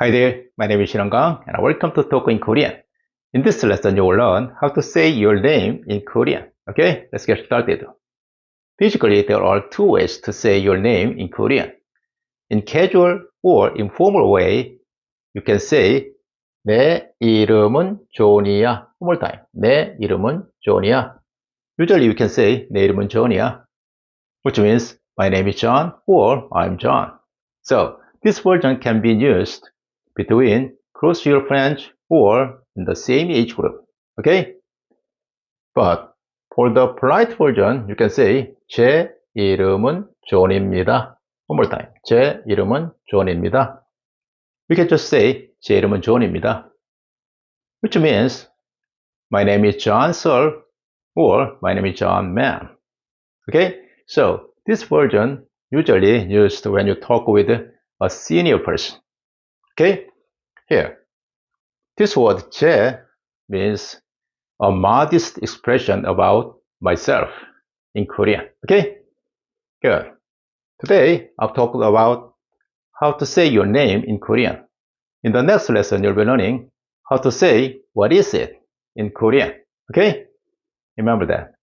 Hi there, my name is Shinong and welcome to Talk in Korean. In this lesson, you will learn how to say your name in Korean. Okay, let's get started. Basically, there are two ways to say your name in Korean. In casual or informal way, you can say 내 이름은 존이야. One more time. 내 이름은 존이야. Usually, you can say 내 이름은 존이야, which means my name is John or I'm John. So, this version can be used between close to your friends or in the same age group. Okay? But for the polite version, you can say 제 이름은 존입니다. One more time. 제 이름은 존입니다. We can just say 제 이름은 존입니다, which means my name is John Sir or my name is John Ma'am. Okay? So this version usually used when you talk with a senior person. Okay? Here, this word 제 means a modest expression about myself in Korean. Okay? Good. Today, I'll talk about how to say your name in Korean. In the next lesson, you'll be learning how to say what is it in Korean. Okay? Remember that.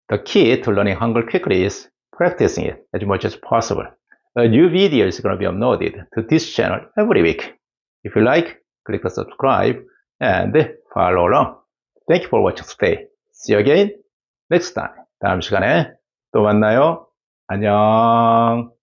The key to learning Hangul quickly is practicing it as much as possible. A new video is going to be uploaded to this channel every week. If you like, click the subscribe and follow along. Thank you for watching today. See you again next time. 다음 시간에 또 만나요. 안녕.